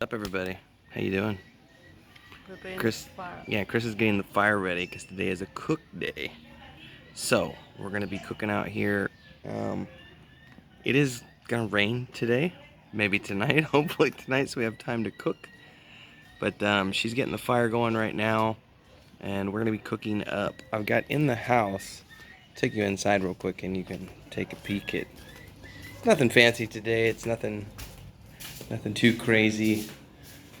Up, everybody. How you doing? Preparing Chris. fire. Yeah, Chris is getting the fire ready because today is a cook day. So we're gonna be cooking out here. It is gonna rain today, maybe tonight. Hopefully tonight, so we have time to cook. But she's getting the fire going right now, and we're gonna be cooking up. I've got in the house. Take you inside real quick, and you can take a peek at. Nothing fancy today. It's nothing too crazy.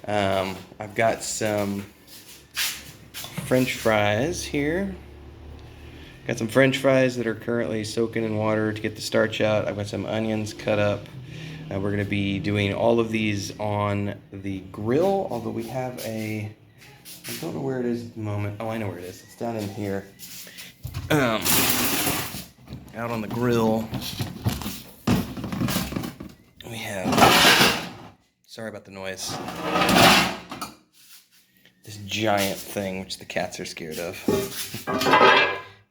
I've got some French fries here. Got some French fries that are currently soaking in water to get the starch out. I've got some onions cut up. We're going to be doing all of these on the grill, although we have I don't know where it is at the moment. Oh, I know where it is. It's down in here. Out on the grill, we have, sorry about the noise, this giant thing, which the cats are scared of.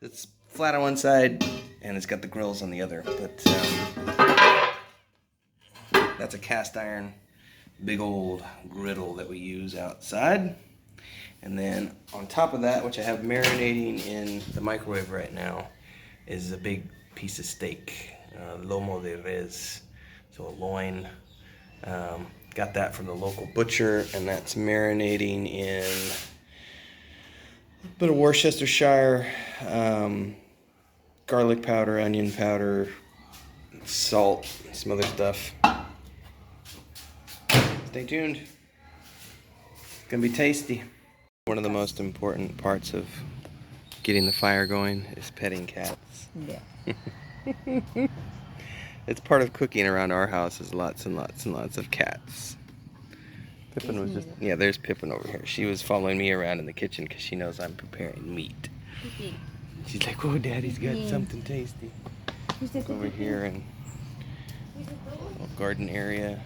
It's flat on one side, and it's got the grills on the other, but that's a cast iron, big old griddle that we use outside. And then on top of that, which I have marinating in the microwave right now, is a big piece of steak, lomo de res, so a loin. Got that from the local butcher, and that's marinating in a bit of Worcestershire, garlic powder, onion powder, salt, some other stuff. Stay tuned. It's gonna be tasty. One of the most important parts of getting the fire going is petting cats. Yeah. It's part of cooking around our house is lots and lots and lots of cats. Pippin was just, yeah, there's Pippin over here. She was following me around in the kitchen because she knows I'm preparing meat. She's like, oh, Daddy's got something tasty. Over here in a garden area.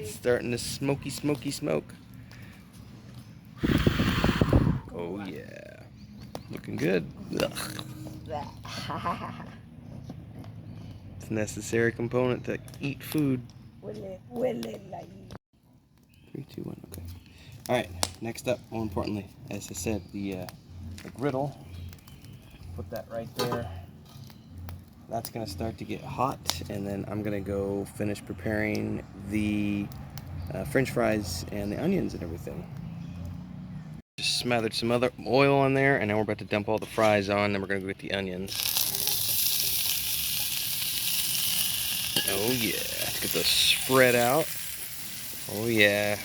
Starting to smoky smoke. Oh, yeah. Looking good. It's a necessary component to eat food. 3, 2, 1, okay. Alright, next up, more importantly, as I said, the griddle. Put that right there. That's going to start to get hot, and then I'm going to go finish preparing the French fries and the onions and everything. Just smothered some other oil on there, and now we're about to dump all the fries on, then we're going to go get the onions. Oh yeah, let's get those spread out. Oh yeah.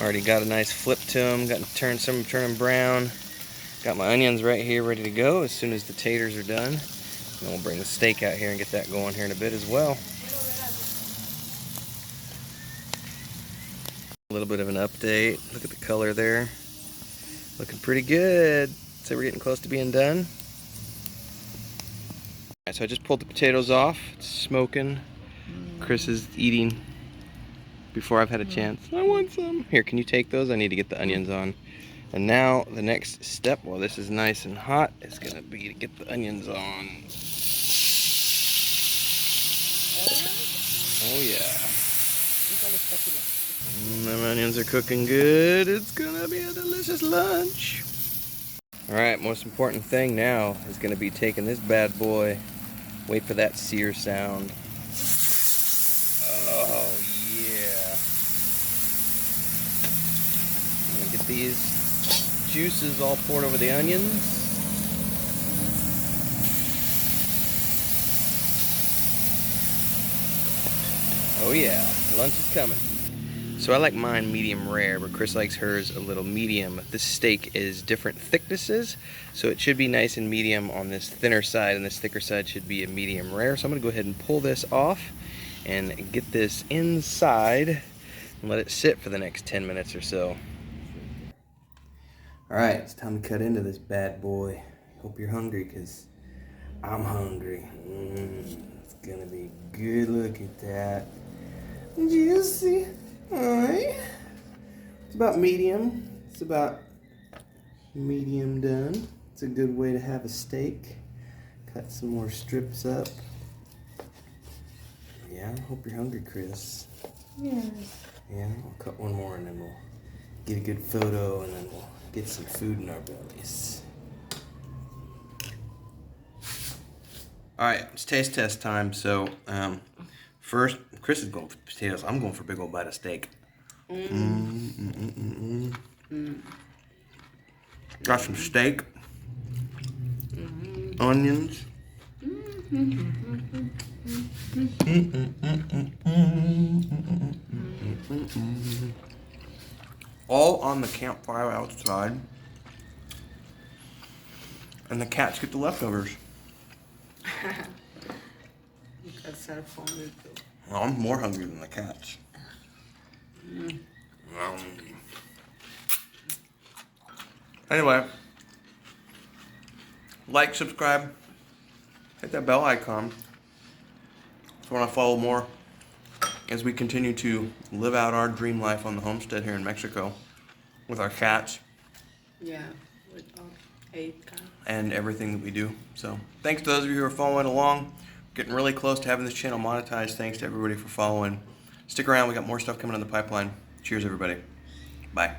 Already got a nice flip to them, got to turn them brown. Got my onions right here ready to go as soon as the taters are done. And we'll bring the steak out here and get that going here in a bit as well. A little bit of an update. Look at the color there. Looking pretty good. So we're getting close to being done. Alright, so I just pulled the potatoes off. It's smoking. Chris is eating before I've had a chance. I want some. Here, can you take those? I need to get the onions on. And now the next step, while this is nice and hot, is going to be to get the onions on. Oh yeah. Them onions are cooking good. It's going to be a delicious lunch. Alright, most important thing now is going to be taking this bad boy. Wait for that sear sound. Oh yeah. I'm going to get these juices all poured over the onions. Oh yeah, lunch is coming. So I like mine medium rare, but Chris likes hers a little medium. This steak is different thicknesses, so it should be nice and medium on this thinner side, and this thicker side should be a medium rare. So I'm gonna go ahead and pull this off and get this inside and let it sit for the next 10 minutes or so. Alright, it's time to cut into this bad boy. Hope you're hungry, because I'm hungry. It's gonna be good. Look at that. Juicy. Alright. It's about medium. It's about medium done. It's a good way to have a steak. Cut some more strips up. Yeah, I hope you're hungry, Chris. Yes. Yeah, we'll cut one more and then we'll get a good photo and then we'll get some food in our bellies. Alright, it's taste test time. So, first, Chris is going for potatoes. I'm going for a big old bite of steak. Got some steak, onions. All on the campfire outside. And the cats get the leftovers. You got cell phone with you. Well, I'm more hungry than the cats. Anyway, like, subscribe, hit that bell icon if you want to follow more as we continue to live out our dream life on the homestead here in Mexico with our cats. Yeah, with all 8 cats. And everything that we do. So thanks to those of you who are following along. Getting really close to having this channel monetized. Thanks to everybody for following. Stick around, we got more stuff coming on the pipeline. Cheers, everybody. Bye.